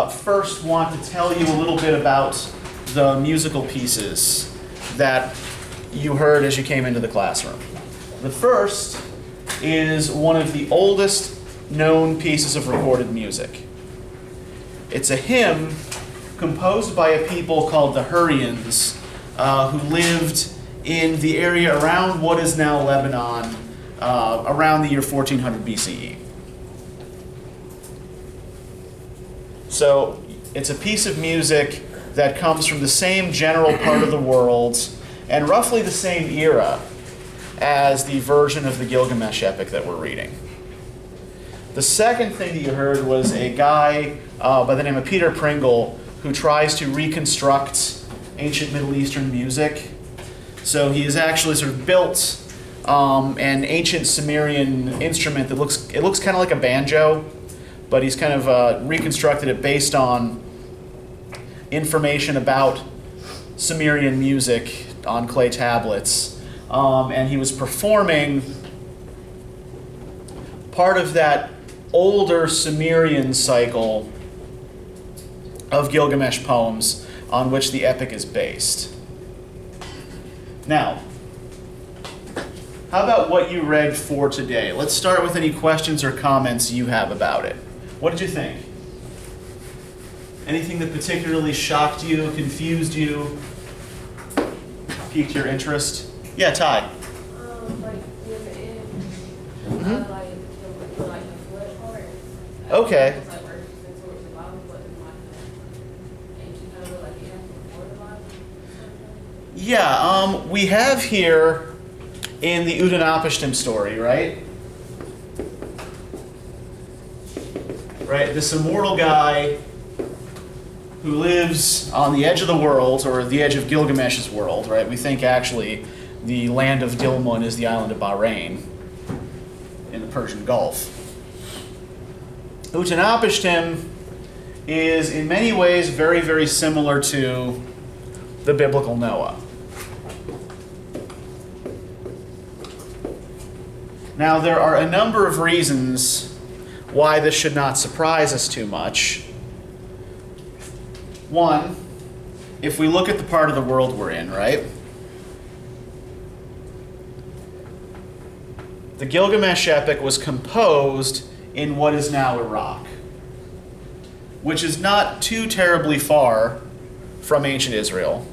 first want to tell you a little bit about the musical pieces that you heard as you came into the classroom. The first is one of the oldest known pieces of recorded music. It's a hymn composed by a people called the Hurrians, who lived in the area around what is now Lebanon, around the year 1400 BCE. So it's a piece of music that comes from the same general part of the world and roughly the same era as the version of the Gilgamesh epic that we're reading. The second thing that you heard was a guy by the name of Peter Pringle who tries to reconstruct ancient Middle Eastern music. So he has actually sort of built an ancient Sumerian instrument that looks kind of like a banjo, but he's kind of reconstructed it based on information about Sumerian music on clay tablets. And he was performing part of that older Sumerian cycle of Gilgamesh poems on which the epic is based. Now, how about what you read for today? Let's start with any questions or comments you have about it. What did you think? Anything that particularly shocked you, confused you, piqued your interest? Yeah, Ty. Like with the end, Mhm. like the flood part. Okay. It's like where it's been towards the Bible, but in like the ancient kind of like it happened before the Bible. Yeah, we have here in the Amish Tim story, right? Right, this immortal guy who lives on the edge of the world, or the edge of Gilgamesh's world, right? We think actually the land of Dilmun is the island of Bahrain in the Persian Gulf. Amish Tim is in many ways very, very similar to the biblical Noah. Now, there are a number of reasons why this should not surprise us too much. One, if we look at the part of the world we're in, right? The Gilgamesh epic was composed in what is now Iraq, which is not too terribly far from ancient Israel.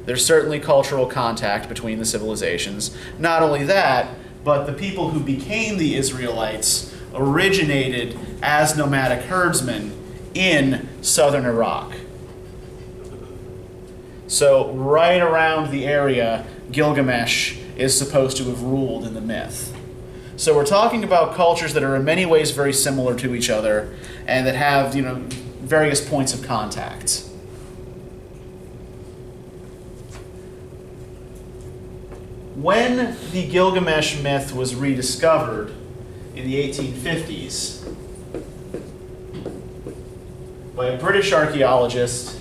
There's certainly cultural contact between the civilizations. Not only that, but the people who became the Israelites originated as nomadic herdsmen in southern Iraq. So right around the area Gilgamesh is supposed to have ruled in the myth. So we're talking about cultures that are in many ways very similar to each other and that have, various points of contact. When the Gilgamesh myth was rediscovered in the 1850s by a British archaeologist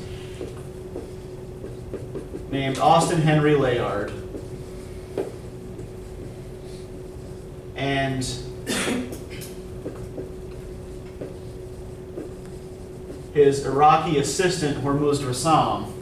named Austin Henry Layard, and his Iraqi assistant Hormuz Rassam,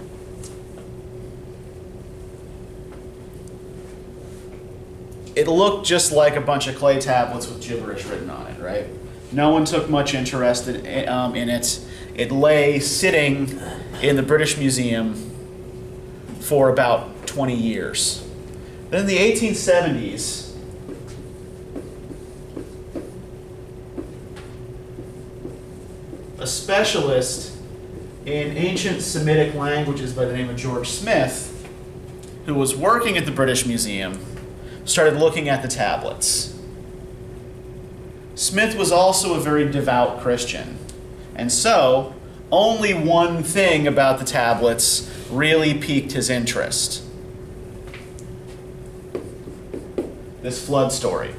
it looked just like a bunch of clay tablets with gibberish written on it, right? No one took much interest in it. It lay sitting in the British Museum for about 20 years. Then in the 1870s, a specialist in ancient Semitic languages by the name of George Smith, who was working at the British Museum, started looking at the tablets. Smith was also a very devout Christian, and so only one thing about the tablets really piqued his interest: this flood story.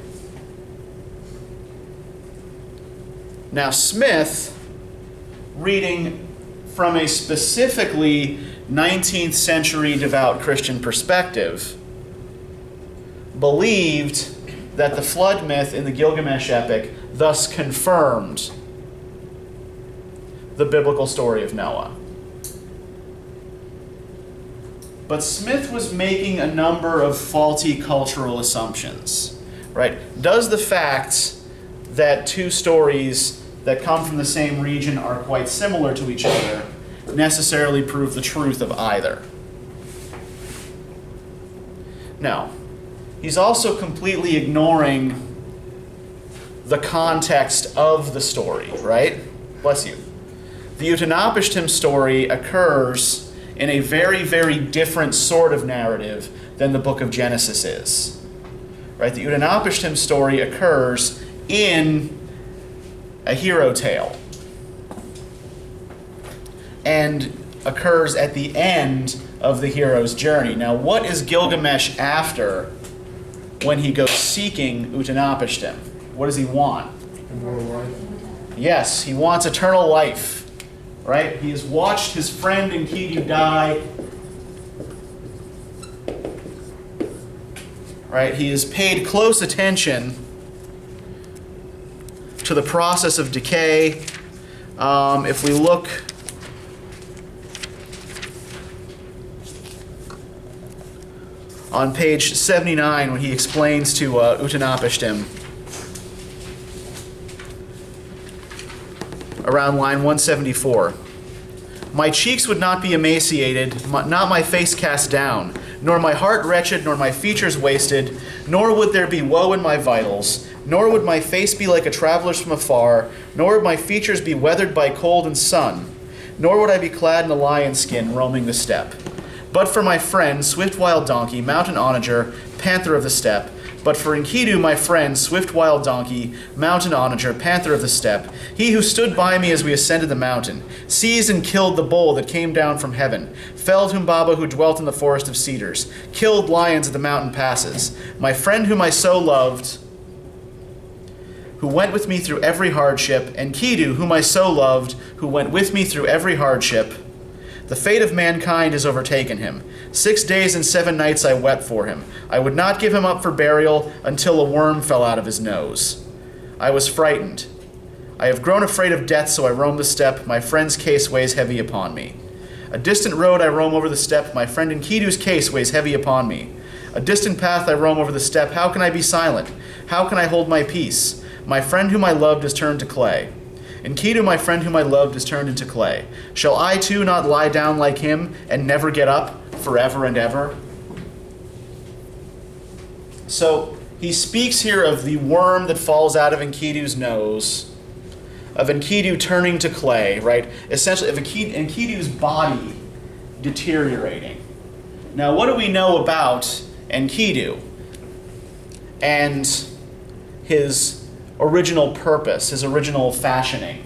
Now, Smith, reading from a specifically 19th century devout Christian perspective, believed that the flood myth in the Gilgamesh epic thus confirmed the biblical story of Noah. But Smith was making a number of faulty cultural assumptions, right? Does the fact that two stories that come from the same region are quite similar to each other necessarily prove the truth of either? No. He's also completely ignoring the context of the story, right? Bless you. The Utanapishtim story occurs in a very, very different sort of narrative than the book of Genesis is. Right? The Utanapishtim story occurs in a hero tale and occurs at the end of the hero's journey. Now, what is Gilgamesh after when he goes seeking Utanapishtim? What does he want? Immortal life. Yes, he wants eternal life. Right? He has watched his friend Enkidu die. Right? He has paid close attention to the process of decay. If we look on page 79, when he explains to Utanapishtim, around line 174. My cheeks would not be emaciated, not my face cast down, nor my heart wretched, nor my features wasted, nor would there be woe in my vitals, nor would my face be like a traveler's from afar, nor would my features be weathered by cold and sun, nor would I be clad in a lion's skin roaming the steppe. But for my friend, swift wild donkey, mountain onager, panther of the steppe, but for Enkidu, my friend, swift wild donkey, mountain onager, panther of the steppe, he who stood by me as we ascended the mountain, seized and killed the bull that came down from heaven, felled Humbaba who dwelt in the forest of cedars, killed lions at the mountain passes, my friend whom I so loved, who went with me through every hardship, Enkidu, whom I so loved, who went with me through every hardship. The fate of mankind has overtaken him. 6 days and 7 nights I wept for him. I would not give him up for burial until a worm fell out of his nose. I was frightened. I have grown afraid of death, so I roam the steppe. My friend's case weighs heavy upon me. A distant road I roam over the steppe. My friend Enkidu's case weighs heavy upon me. A distant path I roam over the steppe. How can I be silent? How can I hold my peace? My friend whom I loved is turned to clay. Enkidu, my friend whom I loved, is turned into clay. Shall I too not lie down like him and never get up forever and ever? So he speaks here of the worm that falls out of Enkidu's nose, of Enkidu turning to clay, right? Essentially, of Enkidu's body deteriorating. Now, what do we know about Enkidu and his original purpose, his original fashioning?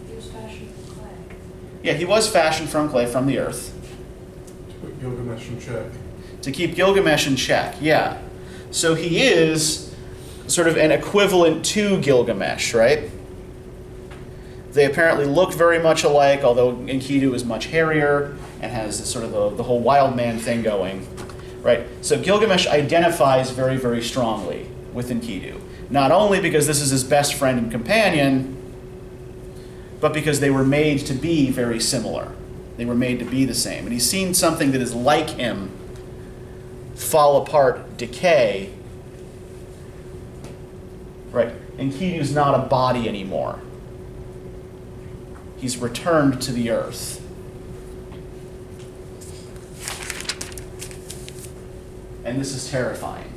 He was fashioned from clay. Yeah, he was fashioned from clay, from the earth. To put Gilgamesh in check. To keep Gilgamesh in check, yeah. So he is sort of an equivalent to Gilgamesh, right? They apparently look very much alike, although Enkidu is much hairier and has this sort of the whole wild man thing going, right? So Gilgamesh identifies very, very strongly with Enkidu. Not only because this is his best friend and companion, but because they were made to be very similar. They were made to be the same. And he's seen something that is like him fall apart, decay. Right? Enkidu's not a body anymore. He's returned to the earth. And this is terrifying.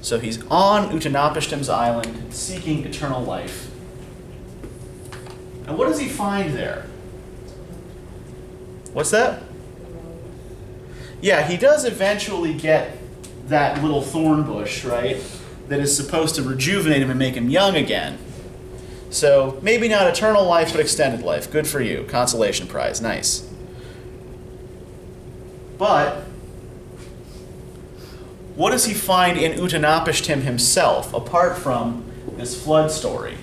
So he's on Utanapishtim's island, seeking eternal life. And what does he find there? What's that? Yeah, he does eventually get that little thorn bush, right? That is supposed to rejuvenate him and make him young again. So maybe not eternal life, but extended life. Good for you. Consolation prize. Nice. But what does he find in Utanapishtim himself, apart from this flood story?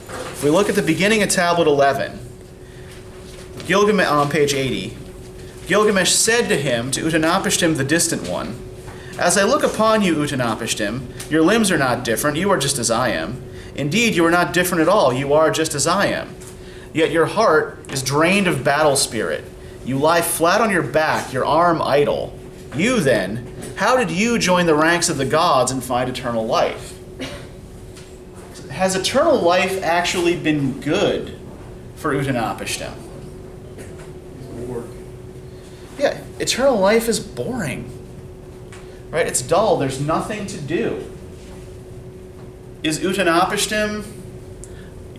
If we look at the beginning of Tablet 11, Gilgamesh, on page 80, Gilgamesh said to him, to Utanapishtim the distant one, As I look upon you, Utnapishtim, your limbs are not different, you are just as I am. Indeed, you are not different at all, you are just as I am. Yet your heart is drained of battle spirit. You lie flat on your back, your arm idle. You then, how did you join the ranks of the gods and find eternal life? Has eternal life actually been good for Utnapishtim? Work. Yeah, eternal life is boring. Right? It's dull. There's nothing to do. Is Utnapishtim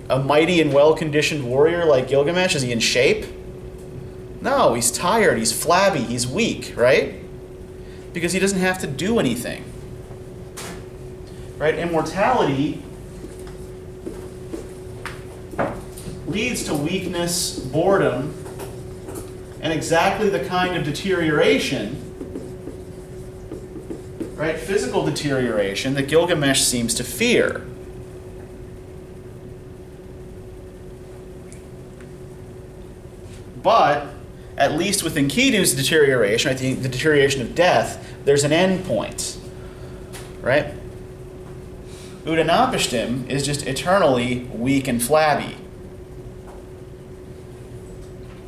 a mighty and well-conditioned warrior like Gilgamesh? Is he in shape? No, he's tired. He's flabby. He's weak, right? Because he doesn't have to do anything. Right? Immortality leads to weakness, boredom, and exactly the kind of deterioration, right, physical deterioration that Gilgamesh seems to fear. But, at least with Enkidu's deterioration, I think the deterioration of death, there's an end point. Right? Utnapishtim is just eternally weak and flabby.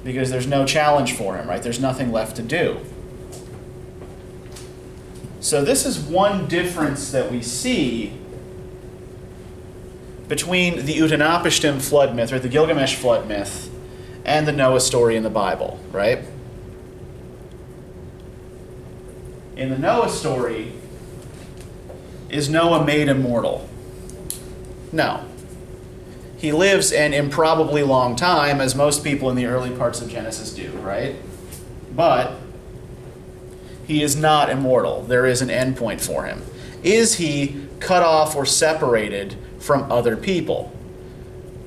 Because there's no challenge for him, right? There's nothing left to do. So this is one difference that we see between the Utnapishtim flood myth, or the Gilgamesh flood myth, and the Noah story in the Bible, right? In the Noah story, is Noah made immortal? No. He lives an improbably long time, as most people in the early parts of Genesis do, right? But he is not immortal. There is an endpoint for him. Is he cut off or separated from other people?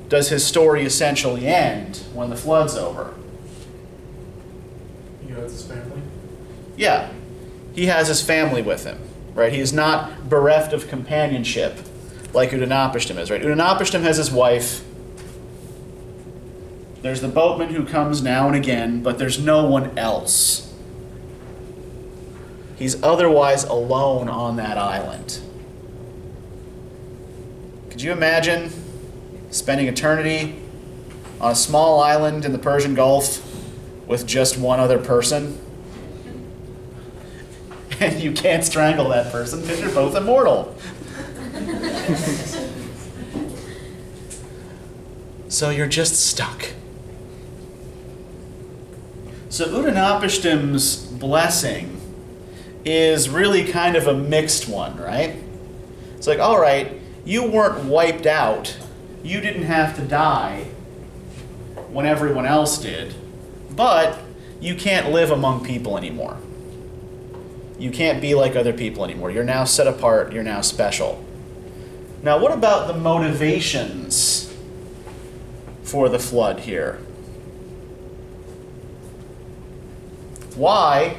Does his story essentially end when the flood's over? He has his family. Yeah. He has his family with him, right? He is not bereft of companionship like Utnapishtim is, right? Utnapishtim has his wife. There's the boatman who comes now and again, but there's no one else. He's otherwise alone on that island. Could you imagine spending eternity on a small island in the Persian Gulf with just one other person? And you can't strangle that person because you're both immortal. So you're just stuck. So Utnapishtim's blessing is really kind of a mixed one, right? It's like, all right, you weren't wiped out. You didn't have to die when everyone else did. But you can't live among people anymore. You can't be like other people anymore. You're now set apart. You're now special. Now, what about the motivations for the flood here? Why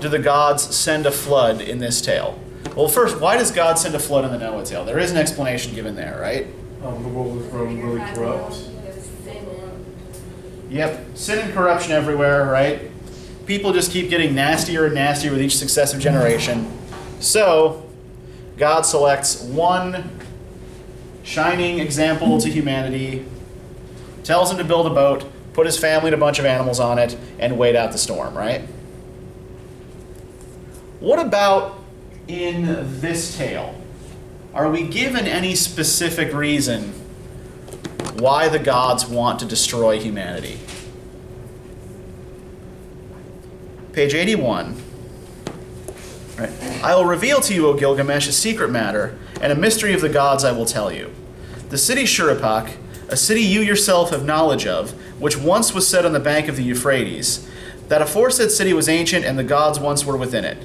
do the gods send a flood in this tale? Well, first, why does God send a flood in the Noah tale? There is an explanation given there, right? The world was grown really corrupt. Yep, sin and corruption everywhere, right? People just keep getting nastier and nastier with each successive generation. So, God selects one shining example to humanity, tells him to build a boat, put his family and a bunch of animals on it, and wait out the storm, right? What about in this tale? Are we given any specific reason why the gods want to destroy humanity? Page 81. Right. I will reveal to you, O Gilgamesh, a secret matter, and a mystery of the gods I will tell you. The city Shurippak, a city you yourself have knowledge of, which once was set on the bank of the Euphrates, that aforesaid city was ancient, and the gods once were within it.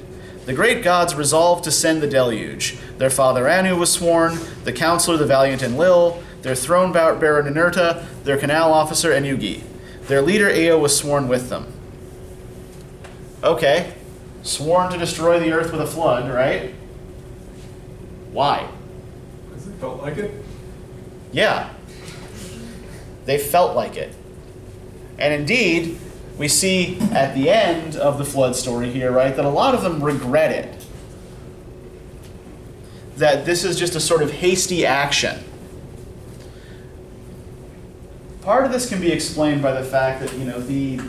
The great gods resolved to send the deluge. Their father Anu was sworn, the counselor the valiant Enlil, their throne bearer Ninurta, their canal officer Enlil. Their leader Ea was sworn with them. Okay, sworn to destroy the earth with a flood, right? Why? Because they felt like it. Yeah. They felt like it. And indeed, we see at the end of the flood story here, right, that a lot of them regret it. That this is just a sort of hasty action. Part of this can be explained by the fact that, the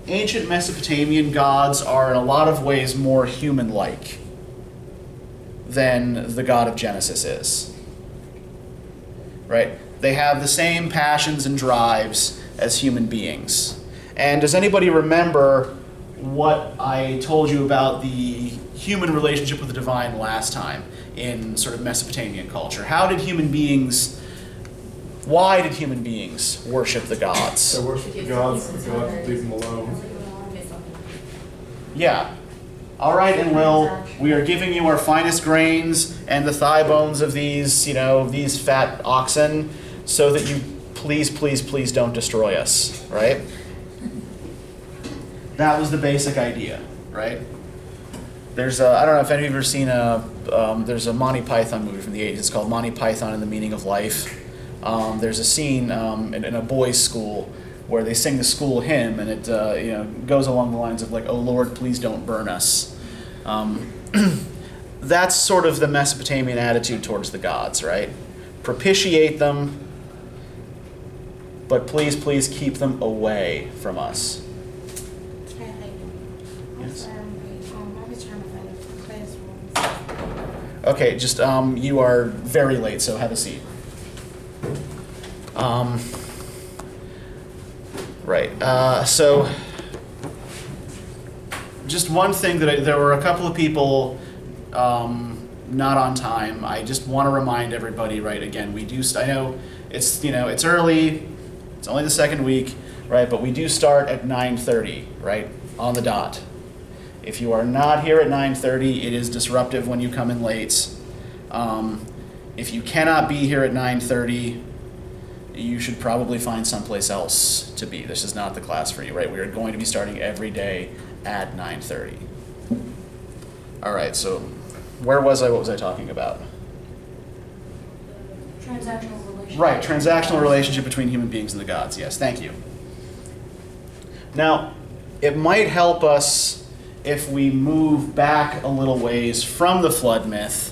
ancient Mesopotamian gods are in a lot of ways more human-like than the god of Genesis is. Right? They have the same passions and drives as human beings. And does anybody remember what I told you about the human relationship with the divine last time in sort of Mesopotamian culture? Why did human beings worship the gods? They worship the gods leave them alone. Yeah. All right, and Lil, we are giving you our finest grains and the thigh bones of these, these fat oxen, so that you please don't destroy us, right? That was the basic idea, right? There's I don't know if any of you have ever seen there's a Monty Python movie from the 80s. It's called Monty Python and the Meaning of Life. There's a scene in a boys' school where they sing the school hymn, and it goes along the lines of like, "Oh Lord, please don't burn us." That's sort of the Mesopotamian attitude towards the gods, right? Propitiate them, but please keep them away from us. Yes. Okay, just you are very late, so have a seat. Right. So, just one thing there were a couple of people not on time. I just want to remind everybody, right? Again, we do. I know it's it's early. It's only the second week, right? But we do start at 9:30, right, on the dot. If you are not here at 9:30, it is disruptive when you come in late. If you cannot be here at 9:30. You should probably find someplace else to be. This is not the class for you, right? We are going to be starting every day at 9:30. All right, so where was I? What was I talking about? Transactional relationship. Right, transactional relationship between human beings and the gods. Yes, thank you. Now, it might help us if we move back a little ways from the flood myth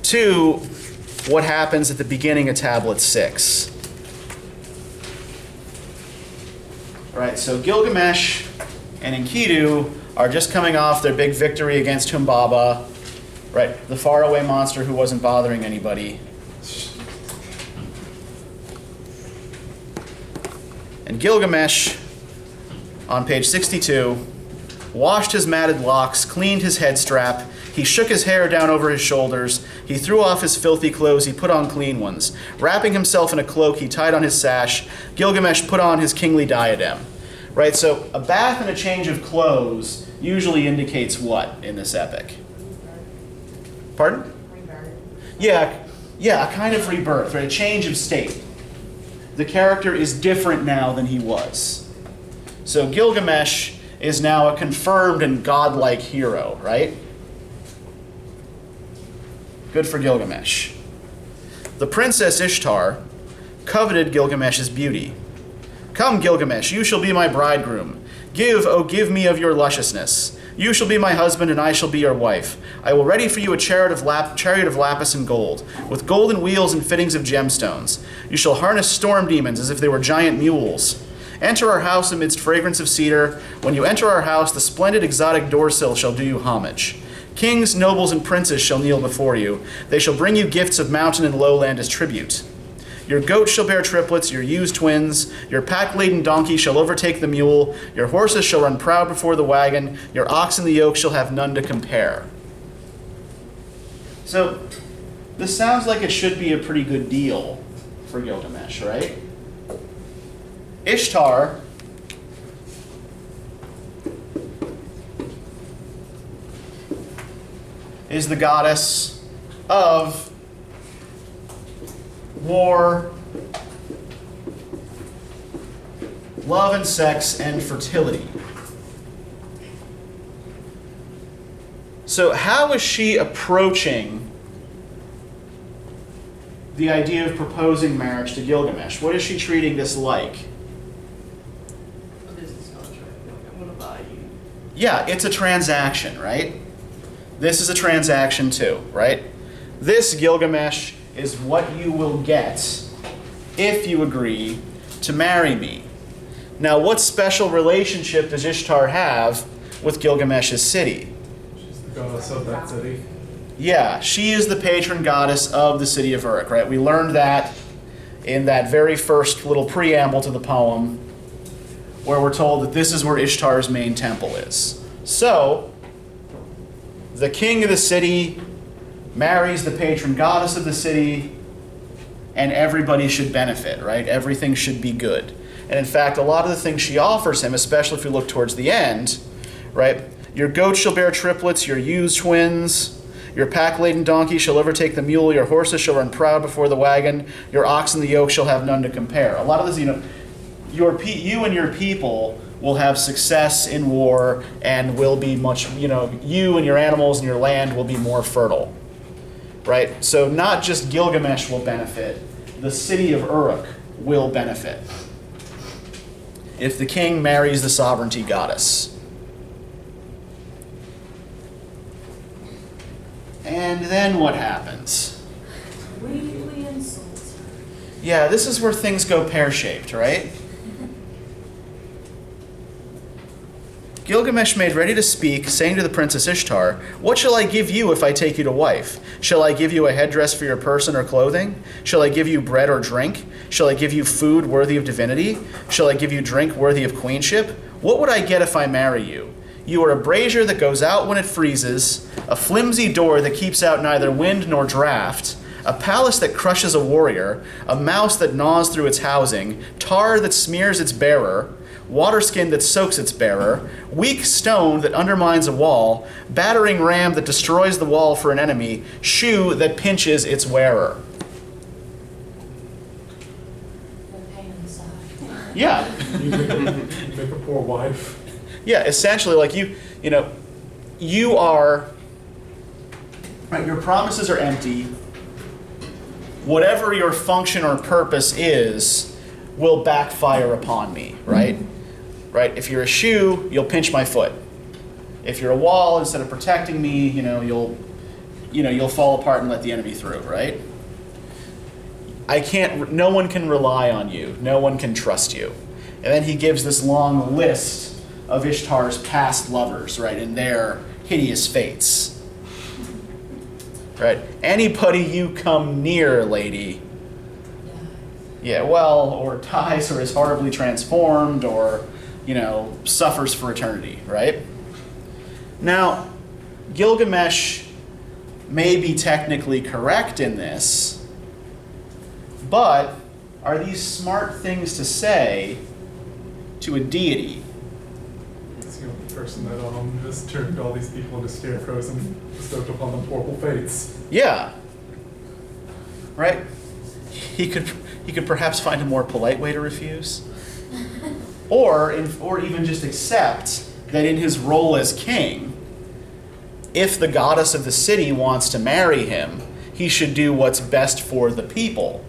to what happens at the beginning of Tablet 6. Right, so Gilgamesh and Enkidu are just coming off their big victory against Humbaba, right, the faraway monster who wasn't bothering anybody. And Gilgamesh, on page 62, washed his matted locks, cleaned his head strap, he shook his hair down over his shoulders, he threw off his filthy clothes, he put on clean ones. Wrapping himself in a cloak, he tied on his sash, Gilgamesh put on his kingly diadem. Right, so a bath and a change of clothes usually indicates what in this epic? Pardon? Yeah, a kind of rebirth, right? A change of state. The character is different now than he was. So Gilgamesh is now a confirmed and godlike hero, right? Good for Gilgamesh. The princess Ishtar coveted Gilgamesh's beauty. Come, Gilgamesh, you shall be my bridegroom. Give me of your lusciousness. You shall be my husband, and I shall be your wife. I will ready for you a chariot of lapis and gold, with golden wheels and fittings of gemstones. You shall harness storm demons as if they were giant mules. Enter our house amidst fragrance of cedar. When you enter our house, the splendid exotic doorsill shall do you homage. Kings, nobles, and princes shall kneel before you. They shall bring you gifts of mountain and lowland as tribute. Your goat shall bear triplets, your ewes twins. Your pack-laden donkey shall overtake the mule. Your horses shall run proud before the wagon. Your ox and the yoke shall have none to compare. So, this sounds like it should be a pretty good deal for Gilgamesh, right? Ishtar is the goddess of war, love and sex, and fertility. So how is she approaching the idea of proposing marriage to Gilgamesh? What is she treating this like? A business card. Yeah, it's a transaction, right? This is a transaction too, right? This, Gilgamesh, is what you will get if you agree to marry me. Now, what special relationship does Ishtar have with Gilgamesh's city? She's the goddess of that city. Yeah, she is the patron goddess of the city of Uruk, right? We learned that in that very first little preamble to the poem, where we're told that this is where Ishtar's main temple is. So, the king of the city marries the patron goddess of the city, and everybody should benefit, right? Everything should be good. And in fact, a lot of the things she offers him, especially if you look towards the end, right? Your goat shall bear triplets, your ewes twins, your pack-laden donkey shall overtake the mule, your horses shall run proud before the wagon, your ox and the yoke shall have none to compare. A lot of this, you and your people will have success in war and will be much, you and your animals and your land will be more fertile, right? So not just Gilgamesh will benefit, the city of Uruk will benefit if the king marries the sovereignty goddess. And then what happens? Really insults her. Yeah, this is where things go pear-shaped, right? Gilgamesh made ready to speak, saying to the princess Ishtar, "What shall I give you if I take you to wife? Shall I give you a headdress for your person or clothing? Shall I give you bread or drink? Shall I give you food worthy of divinity? Shall I give you drink worthy of queenship? What would I get if I marry you? You are a brazier that goes out when it freezes, a flimsy door that keeps out neither wind nor draught, a palace that crushes a warrior, a mouse that gnaws through its housing, tar that smears its bearer, waterskin that soaks its bearer, weak stone that undermines a wall, battering ram that destroys the wall for an enemy, shoe that pinches its wearer." The pain in the side. Yeah. You make a poor wife. Yeah, essentially, like you are, right, your promises are empty. Whatever your function or purpose is will backfire upon me, right? Right? If you're a shoe, you'll pinch my foot. If you're a wall, instead of protecting me, you'll fall apart and let the enemy through, right? No one can rely on you. No one can trust you. And then he gives this long list of Ishtar's past lovers, right, and their hideous fates. Right? Anybody you come near, lady, yeah, well, or dies or is horribly transformed or, suffers for eternity, right? Now, Gilgamesh may be technically correct in this, but are these smart things to say to a deity? He's the only person that has turned all these people into scarecrows and bestowed upon them horrible fates. Yeah. Right? He could perhaps find a more polite way to refuse. Or even just accept that in his role as king, if the goddess of the city wants to marry him, he should do what's best for the people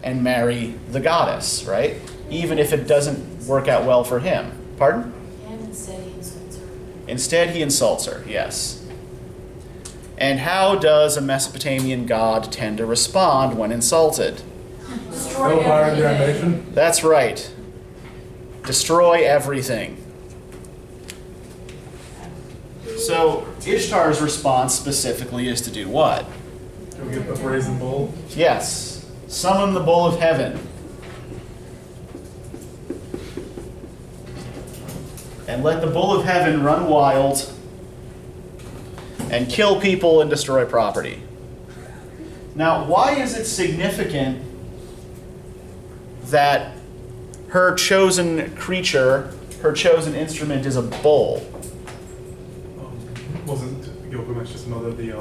and marry the goddess, right? Even if it doesn't work out well for him. Pardon? And instead he insults her. Instead he insults her, yes. And how does a Mesopotamian god tend to respond when insulted? Destroy No fire in the everything. animation. That's right. Destroy everything. So Ishtar's response specifically is to do what? Go get the brazen bull. Yes. Summon the bull of heaven. And let the bull of heaven run wild and kill people and destroy property. Now, why is it significant that her chosen creature, her chosen instrument is a bull? Wasn't Gilgamesh's mother the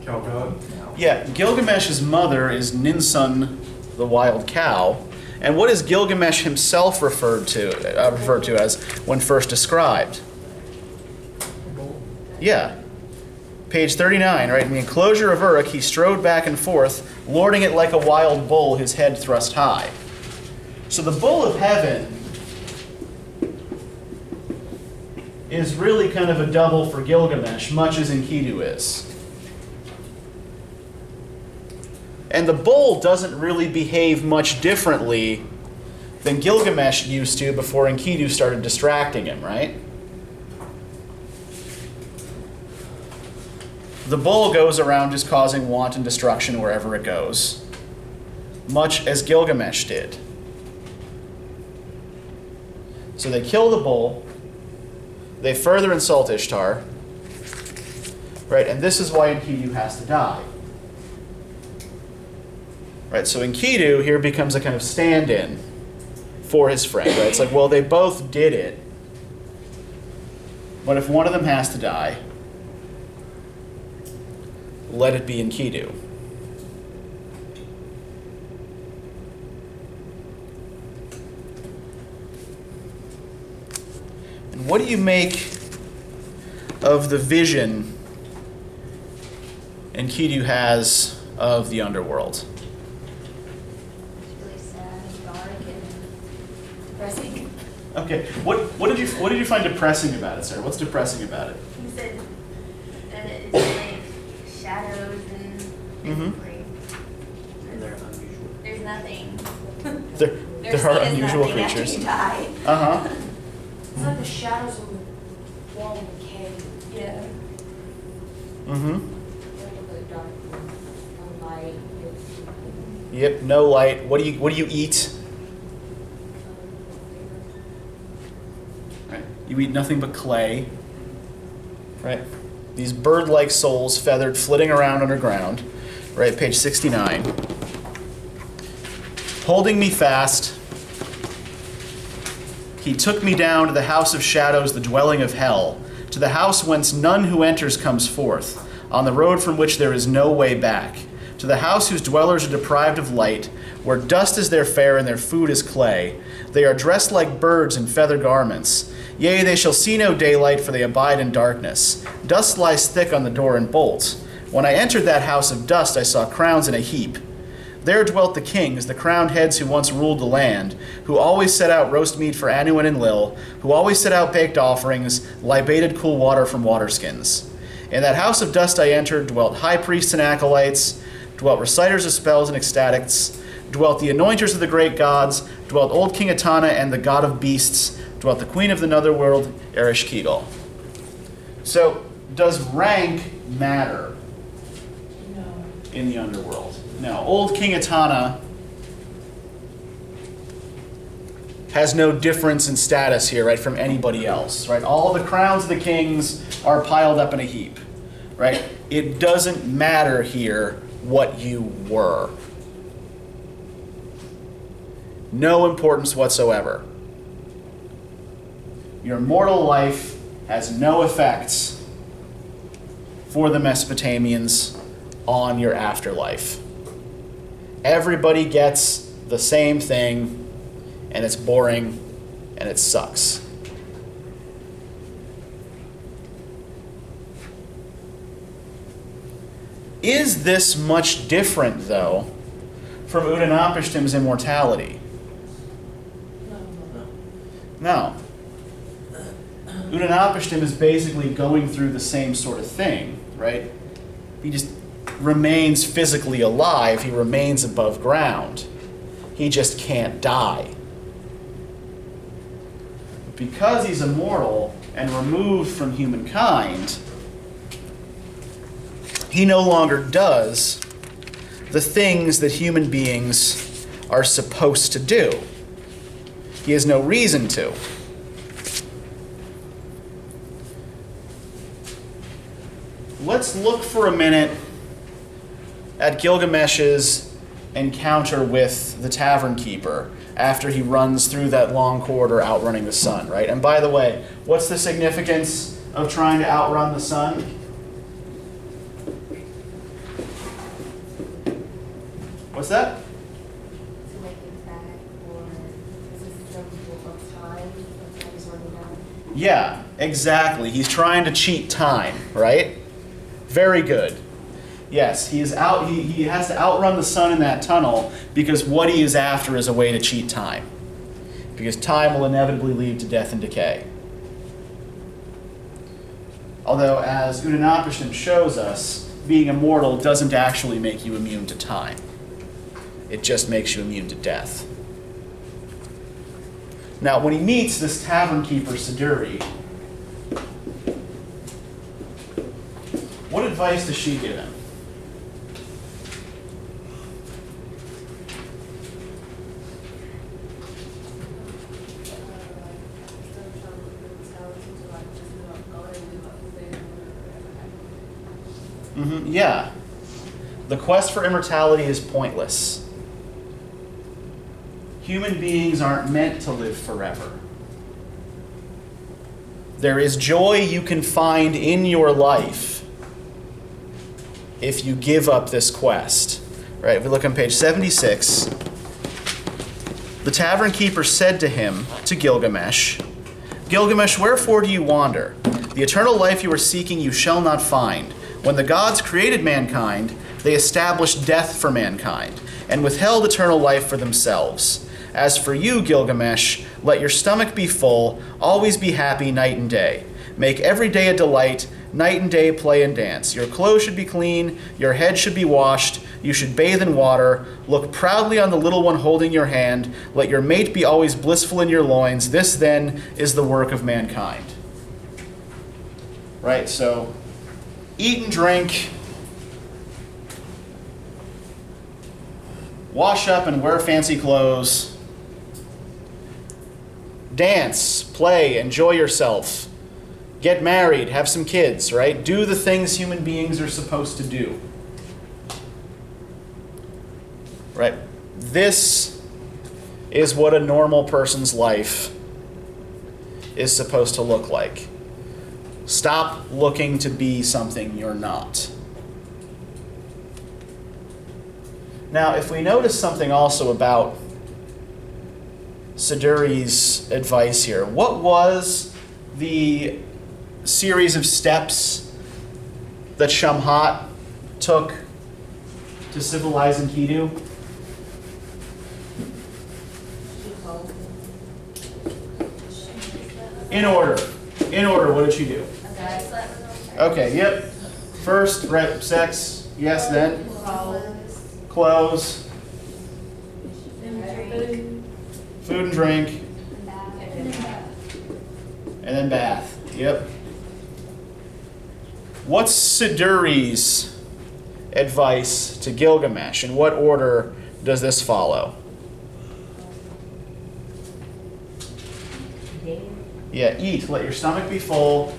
cow god? Yeah, Gilgamesh's mother is Ninsun, the wild cow. And what is Gilgamesh himself referred to as when first described? Bull. Yeah. Page 39, right? In the enclosure of Uruk, he strode back and forth, lording it like a wild bull, his head thrust high. So the bull of heaven is really kind of a double for Gilgamesh, much as Enkidu is. And the bull doesn't really behave much differently than Gilgamesh used to before Enkidu started distracting him, right? The bull goes around just causing wanton destruction wherever it goes, much as Gilgamesh did. So they kill the bull, they further insult Ishtar, right? And this is why Enkidu has to die. Right, so Enkidu here becomes a kind of stand-in for his friend, right? It's like, well, they both did it, but if one of them has to die, let it be Enkidu. And what do you make of the vision Enkidu has of the underworld? Depressing. Okay, what did you find depressing about it, Sarah? What's depressing about it? He said that it's like shadows and basically there's nothing. There are unusual creatures. After you die. Uh-huh. It's like the shadows on the wall of the cave. Yeah. Mm-hmm. Like the dark, no light. Yep, no light. What do you eat? Right. You eat nothing but clay. Right? These bird-like souls feathered, flitting around underground. Right, page 69. Holding me fast, he took me down to the house of shadows, the dwelling of hell, to the house whence none who enters comes forth, on the road from which there is no way back, to the house whose dwellers are deprived of light, where dust is their fare and their food is clay. They are dressed like birds in feather garments. Yea, they shall see no daylight, for they abide in darkness. Dust lies thick on the door and bolts. When I entered that house of dust, I saw crowns in a heap. There dwelt the kings, the crowned heads who once ruled the land, who always set out roast meat for Anu and Enlil, who always set out baked offerings, libated cool water from waterskins. In that house of dust I entered, dwelt high priests and acolytes, dwelt reciters of spells and ecstatics, dwelt the anointers of the great gods, dwelt old King Etana and the god of beasts, dwelt the queen of the netherworld, Ereshkigal. So, does rank matter No. in the underworld? No. Old King Etana has no difference in status here, right, from anybody else, right? All the crowns of the kings are piled up in a heap, right? It doesn't matter here what you were. No importance whatsoever. Your mortal life has no effects for the Mesopotamians on your afterlife. Everybody gets the same thing, and it's boring, and it sucks. Is this much different, though, from Utnapishtim's immortality? No. Utnapishtim is basically going through the same sort of thing, right? He just remains physically alive. He remains above ground. He just can't die. Because he's immortal and removed from humankind, he no longer does the things that human beings are supposed to do. He has no reason to. Let's look for a minute at Gilgamesh's encounter with the tavern keeper after he runs through that long corridor outrunning the sun, right? And by the way, what's the significance of trying to outrun the sun? What's that? To make it back, or is this some of time is running out? Yeah, exactly. He's trying to cheat time, right? Very good. Yes, he has to outrun the sun in that tunnel because what he is after is a way to cheat time. Because time will inevitably lead to death and decay. Although, as Utnapishtim shows us, being immortal doesn't actually make you immune to time. It just makes you immune to death. Now, when he meets this tavern keeper, Cideries, what advice does she give him? Yeah. The quest for immortality is pointless. Human beings aren't meant to live forever. There is joy you can find in your life if you give up this quest. Right, if we look on page 76, the tavern keeper said to him, to Gilgamesh, "Gilgamesh, wherefore do you wander? The eternal life you are seeking you shall not find. When the gods created mankind, they established death for mankind, and withheld eternal life for themselves. As for you, Gilgamesh, let your stomach be full, always be happy night and day. Make every day a delight, night and day play and dance. Your clothes should be clean, your head should be washed, you should bathe in water, look proudly on the little one holding your hand, let your mate be always blissful in your loins. This then is the work of mankind." Right, so eat and drink, wash up and wear fancy clothes, dance, play, enjoy yourself, get married, have some kids, right? Do the things human beings are supposed to do. Right? This is what a normal person's life is supposed to look like. Stop looking to be something you're not. Now, if we notice something also about Cideries' advice here, what was the series of steps that Shamhat took to civilize Enkidu? In order, what did she do? Okay, yep. First, right, sex, yes, then? Clothes. Food and drink. And then bath, yep. What's Cideries' advice to Gilgamesh? In what order does this follow? Yeah, eat. Let your stomach be full.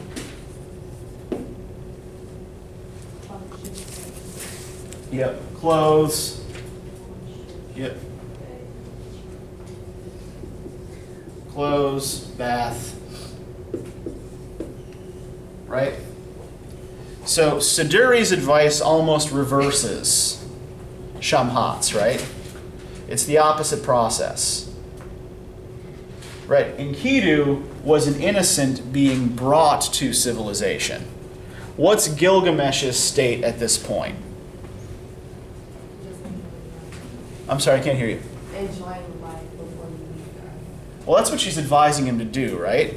Yep. Clothes. Yep. Clothes, bath. Right? So Cideries' advice almost reverses Shamhat's, right? It's the opposite process. Right? Enkidu was an innocent being brought to civilization. What's Gilgamesh's state at this point? I'm sorry, I can't hear you. Enjoying life before you leave the earth. Well, that's what she's advising him to do, right?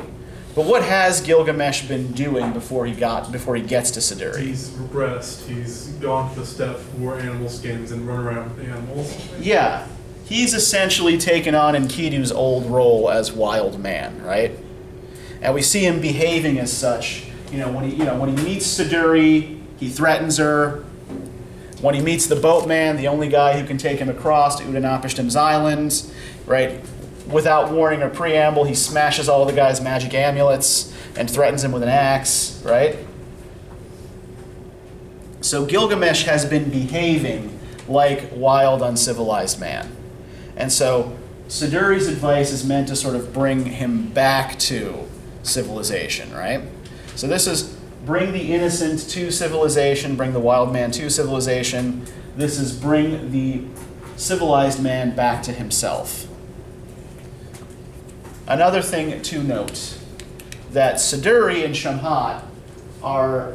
But what has Gilgamesh been doing before he gets to Cideries? He's regressed. He's gone to the steppe, wore animal skins, and run around with animals. Yeah. He's essentially taken on Enkidu's old role as wild man, right? And we see him behaving as such. When he meets Cideries, he threatens her. When he meets the boatman, the only guy who can take him across to Utnapishtim's island, right? Without warning or preamble, he smashes all the guy's magic amulets and threatens him with an axe, right? So Gilgamesh has been behaving like wild, uncivilized man. And so Cideries' advice is meant to sort of bring him back to civilization, right? So this is bring the innocent to civilization, bring the wild man to civilization. This is bring the civilized man back to himself. Another thing to note, that Cideries and Shamhat are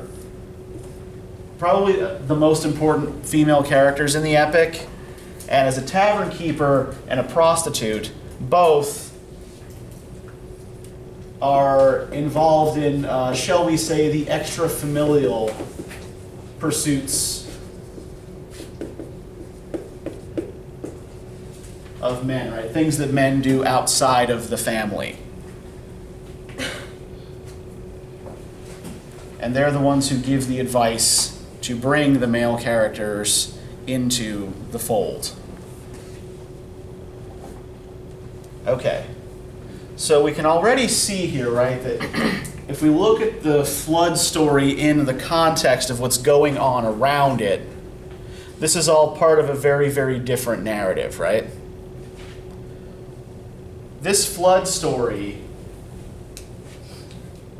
probably the most important female characters in the epic. And as a tavern keeper and a prostitute, both are involved in, shall we say, the extra-familial pursuits of men, right? Things that men do outside of the family. And they're the ones who give the advice to bring the male characters into the fold. Okay. So we can already see here, right, that if we look at the flood story in the context of what's going on around it, this is all part of a very, very different narrative, right? This flood story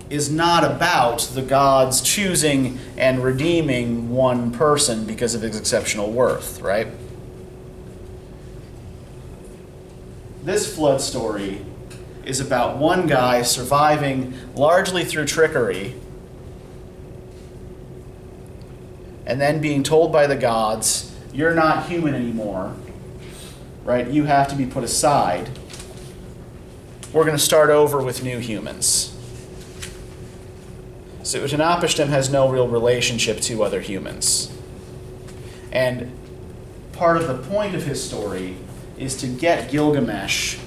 is not about the gods choosing and redeeming one person because of his exceptional worth, right? This flood story is about one guy surviving largely through trickery and then being told by the gods, you're not human anymore, right? You have to be put aside. We're going to start over with new humans. So Utnapishtim has no real relationship to other humans. And part of the point of his story is to get Gilgamesh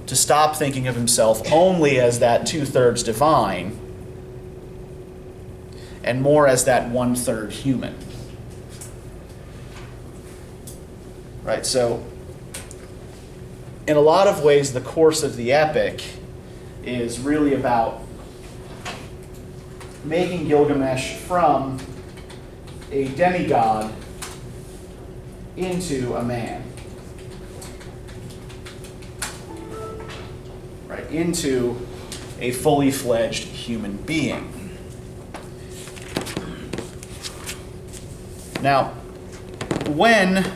to stop thinking of himself only as that 2/3 divine and more as that 1/3 human. Right, so in a lot of ways, the course of the epic is really about making Gilgamesh from a demigod into a man. Right, into a fully fledged human being. Now, when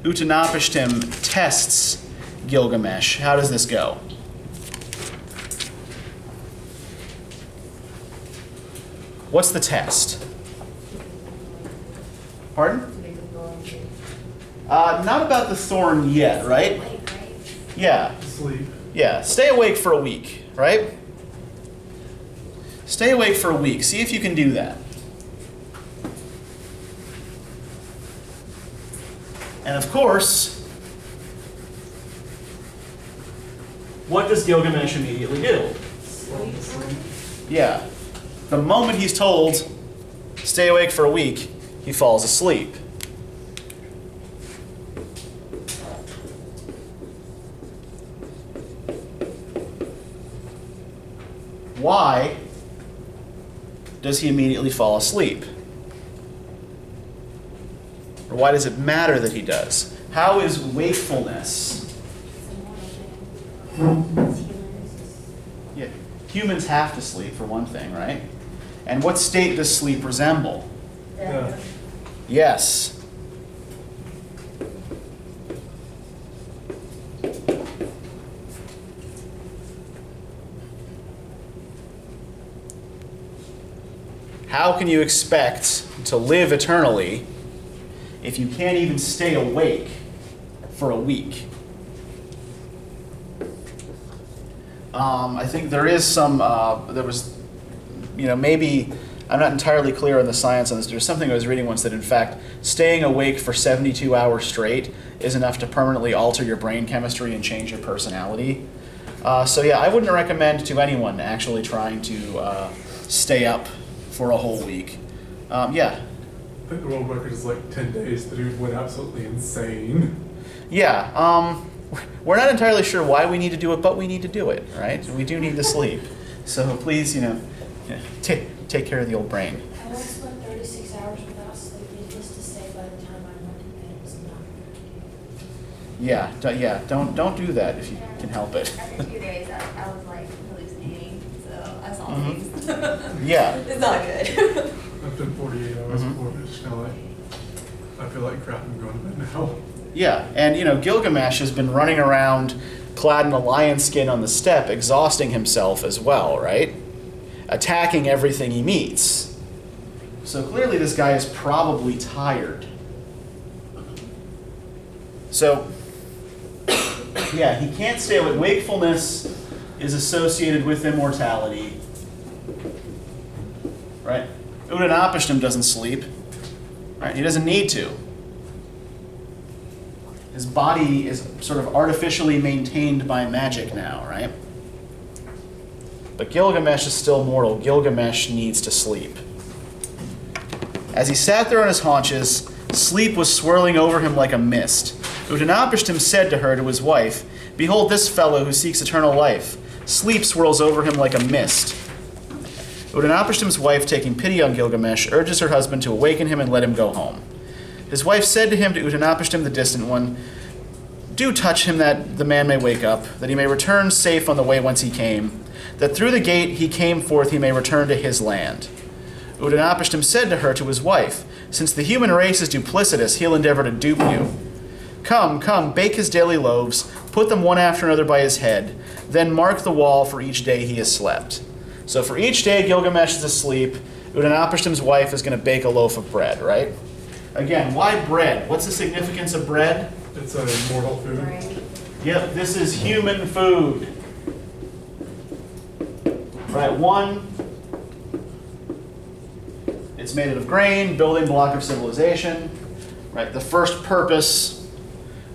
Utnapishtim tests Gilgamesh, how does this go? What's the test? Pardon? Not about the thorn yet, right? Yeah. Sleep. Yeah. Stay awake for a week, right? Stay awake for a week. See if you can do that. And of course, what does Gilgamesh immediately do? Yeah. The moment he's told, stay awake for a week, he falls asleep. Why does he immediately fall asleep? Or why does it matter that he does? How is wakefulness? Yeah, humans have to sleep for one thing, right? And what state does sleep resemble? Yeah. Yes. How can you expect to live eternally if you can't even stay awake for a week? I think there is some, there was, maybe, I'm not entirely clear on the science on this. There's something I was reading once that, in fact, staying awake for 72 hours straight is enough to permanently alter your brain chemistry and change your personality. So yeah, I wouldn't recommend to anyone actually trying to stay up for a whole week. Yeah. I think the world record is like 10 days. The dude went absolutely insane. Yeah. We're not entirely sure why we need to do it, but we need to do it, right? We do need to sleep. So please, take care of the old brain. I once went 36 hours without sleep, needless to say, by the time I went to bed, it was not. Yeah, don't do that if you can help it. After 2 days, I was like hallucinating, so I saw Mhm. things. Yeah. It's not good. I've done 48 hours Mhm. before, but it's kind of like, I feel like crap, I'm going to bed now. Yeah, and Gilgamesh has been running around clad in a lion skin on the steppe, exhausting himself as well, right? Attacking everything he meets. So clearly this guy is probably tired. So, yeah, he can't stay awake. Wakefulness is associated with immortality. Right? Utnapishtim doesn't sleep. Right? He doesn't need to. His body is sort of artificially maintained by magic now, right? But Gilgamesh is still mortal. Gilgamesh needs to sleep. As he sat there on his haunches, sleep was swirling over him like a mist. Utnapishtim said to her, to his wife, "Behold this fellow who seeks eternal life. Sleep swirls over him like a mist." Utnapishtim's wife, taking pity on Gilgamesh, urges her husband to awaken him and let him go home. His wife said to him, to Utnapishtim the distant one, "Do touch him that the man may wake up, that he may return safe on the way whence he came, that through the gate he came forth he may return to his land." Utnapishtim said to her, to his wife, "Since the human race is duplicitous, he'll endeavor to dupe you. Come, come, bake his daily loaves, put them one after another by his head, then mark the wall for each day he has slept." So for each day Gilgamesh is asleep, Utnapishtim's wife is going to bake a loaf of bread, right? Again, why bread? What's the significance of bread? It's a mortal food. Yep, this is human food. Right, one, it's made out of grain, building block of civilization. Right, the first purpose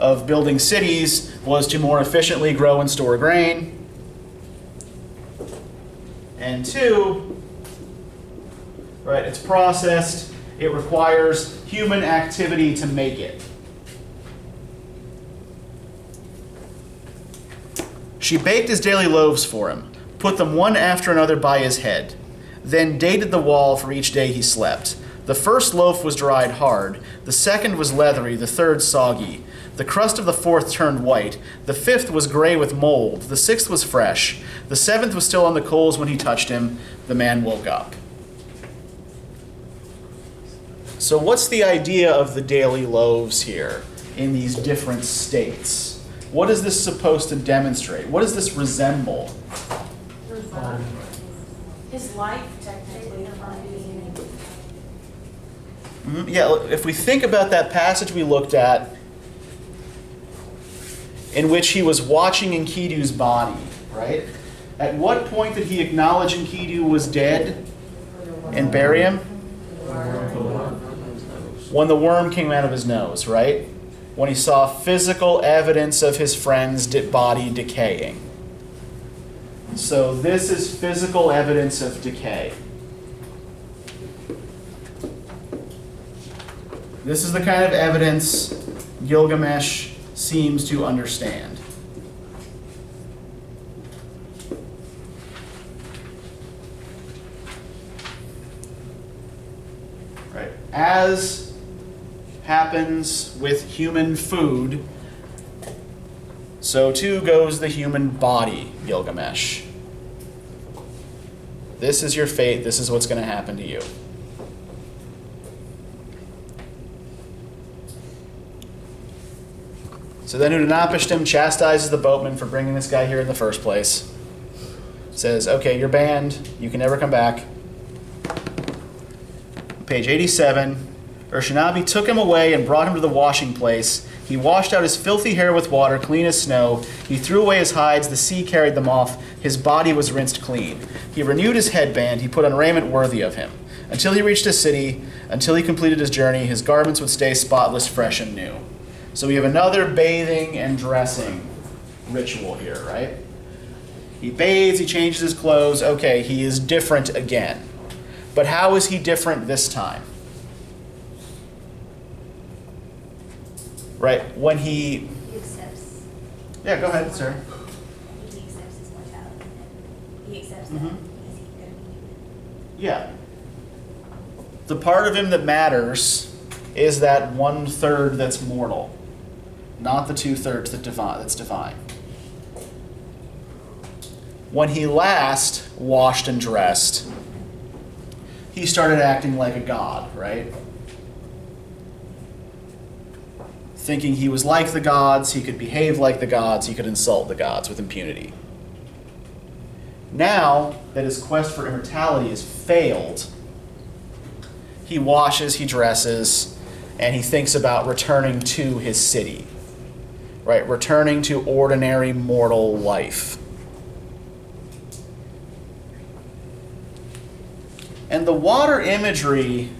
of building cities was to more efficiently grow and store grain. And two, right, it's processed. It requires human activity to make it. She baked his daily loaves for him, put them one after another by his head, then dated the wall for each day he slept. The first loaf was dried hard, the second was leathery, the third soggy. The crust of the fourth turned white, the fifth was gray with mold, the sixth was fresh, the seventh was still on the coals when he touched him. The man woke up. So what's the idea of the daily loaves here in these different states? What is this supposed to demonstrate? What does this resemble? His life, technically, from being. Yeah, if we think about that passage we looked at, in which he was watching Enkidu's body, right? At what point did he acknowledge Enkidu was dead and bury him? When the worm came out of his nose, right? When he saw physical evidence of his friend's body decaying. So this is physical evidence of decay. This is the kind of evidence Gilgamesh seems to understand. Right. As happens with human food, so too goes the human body, Gilgamesh. This is your fate. This is what's going to happen to you. So then Utnapishtim chastises the boatman for bringing this guy here in the first place. Says, okay, you're banned. You can never come back. Page 87. Urshanabi took him away and brought him to the washing place. He washed out his filthy hair with water, clean as snow. He threw away his hides. The sea carried them off. His body was rinsed clean. He renewed his headband. He put on raiment worthy of him. Until he reached a city, until he completed his journey, his garments would stay spotless, fresh, and new. So we have another bathing and dressing ritual here, right? He bathes, he changes his clothes. Okay, he is different again. But how is he different this time? Right, when He accepts. Yeah, go ahead, sir. He accepts his mortality. He accepts that Mhm. because he's going to be human. Yeah. The part of him that matters is that 1/3 that's mortal, not the 2/3 that's divine. When he last washed and dressed, he started acting like a god, right? Thinking he was like the gods, he could behave like the gods, he could insult the gods with impunity. Now that his quest for immortality has failed, he washes, he dresses, and he thinks about returning to his city, right? Returning to ordinary mortal life. And the water imagery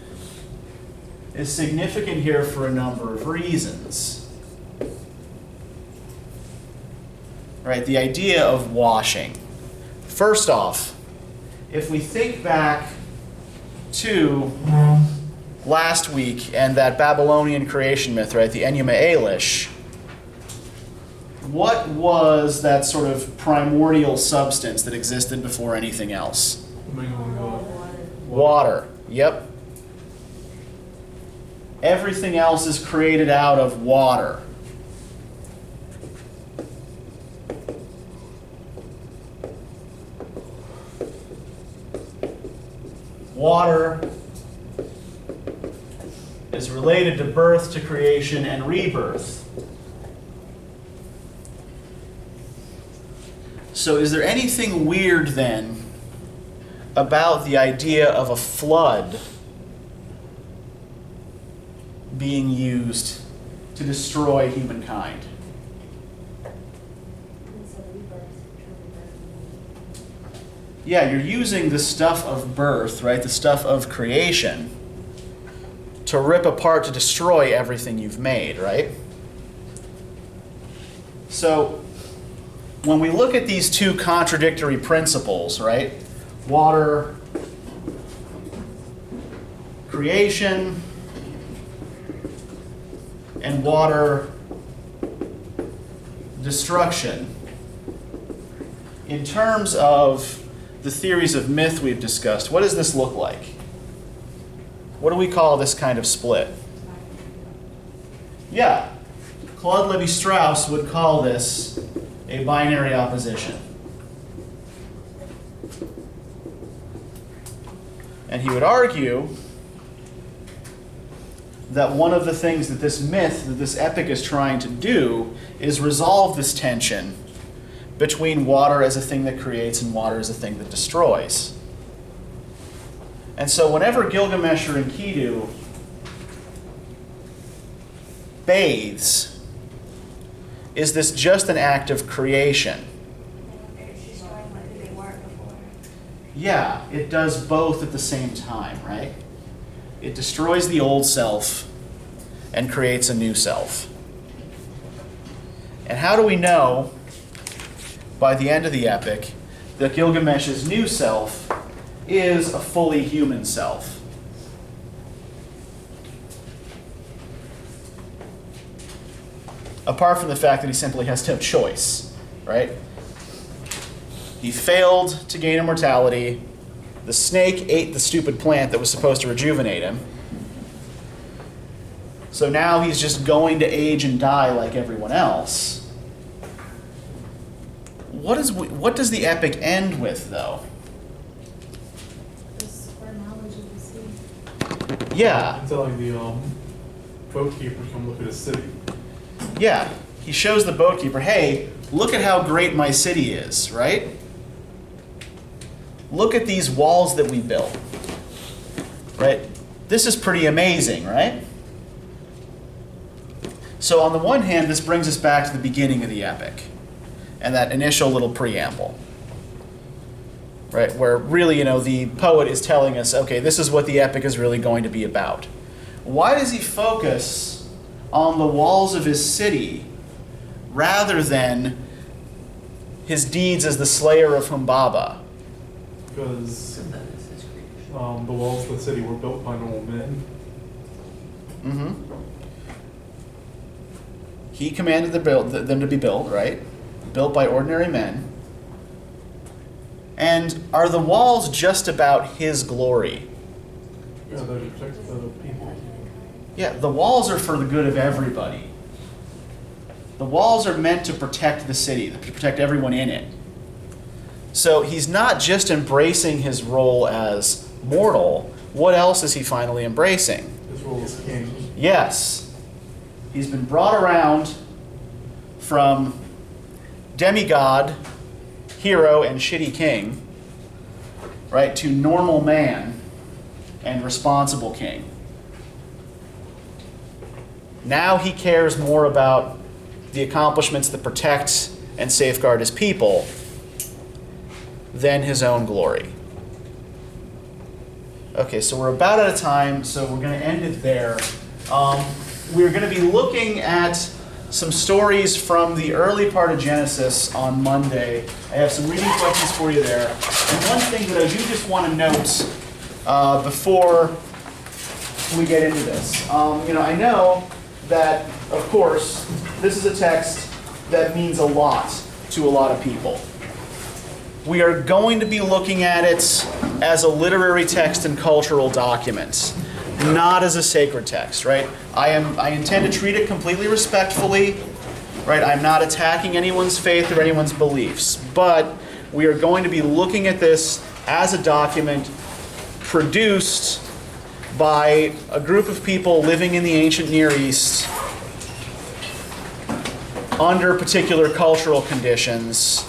is significant here for a number of reasons. Right, the idea of washing. First off, if we think back to last week and that Babylonian creation myth, right, the Enuma Elish, what was that sort of primordial substance that existed before anything else? Water. Yep. Everything else is created out of water. Water is related to birth, to creation, and rebirth. So is there anything weird then about the idea of a flood being used to destroy humankind? Yeah, you're using the stuff of birth, right, the stuff of creation, to rip apart, to destroy everything you've made, right? So when we look at these two contradictory principles, right, water creation and water destruction, in terms of the theories of myth we've discussed, what does this look like? What do we call this kind of split? Yeah, Claude Lévi-Strauss would call this a binary opposition. And he would argue that one of the things that this myth, that this epic is trying to do is resolve this tension between water as a thing that creates and water as a thing that destroys. And so whenever Gilgamesh or Enkidu bathes, is this just an act of creation? Yeah, it does both at the same time, right? It destroys the old self and creates a new self. And how do we know, by the end of the epic, that Gilgamesh's new self is a fully human self? Apart from the fact that he simply has no choice, right? He failed to gain immortality. The snake ate the stupid plant that was supposed to rejuvenate him. So now he's just going to age and die like everyone else. What does the epic end with, though? This foreknowledge of the sea. Yeah. I'm telling the boat keeper come look at his city. Yeah. He shows the boat keeper, hey, look at how great my city is, right? Look at these walls that we built, right? This is pretty amazing, right? So on the one hand, this brings us back to the beginning of the epic and that initial little preamble, right? Where really, the poet is telling us, okay, this is what the epic is really going to be about. Why does he focus on the walls of his city rather than his deeds as the slayer of Humbaba? Because the walls of the city were built by normal men. Mm-hmm. He commanded them to be built, right? Built by ordinary men. And are the walls just about his glory? Yeah, they protect the people. Yeah, the walls are for the good of everybody. The walls are meant to protect the city, to protect everyone in it. So he's not just embracing his role as mortal. What else is he finally embracing? His role as king. Yes. He's been brought around from demigod, hero, and shitty king, right, to normal man and responsible king. Now he cares more about the accomplishments that protect and safeguard his people than his own glory. Okay, so we're about out of time, so we're going to end it there. We're going to be looking at some stories from the early part of Genesis on Monday. I have some reading questions for you there. And one thing that I do just want to note before we get into this. I know that, of course, this is a text that means a lot to a lot of people. We are going to be looking at it as a literary text and cultural document, not as a sacred text, right? I intend to treat it completely respectfully, right? I'm not attacking anyone's faith or anyone's beliefs, but we are going to be looking at this as a document produced by a group of people living in the ancient Near East under particular cultural conditions.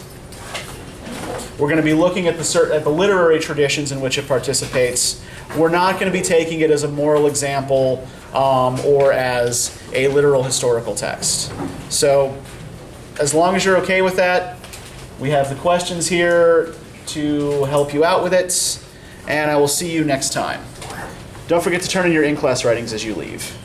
We're going to be looking at the literary traditions in which it participates. We're not going to be taking it as a moral example or as a literal historical text. So, as long as you're okay with that, we have the questions here to help you out with it, and I will see you next time. Don't forget to turn in your in-class writings as you leave.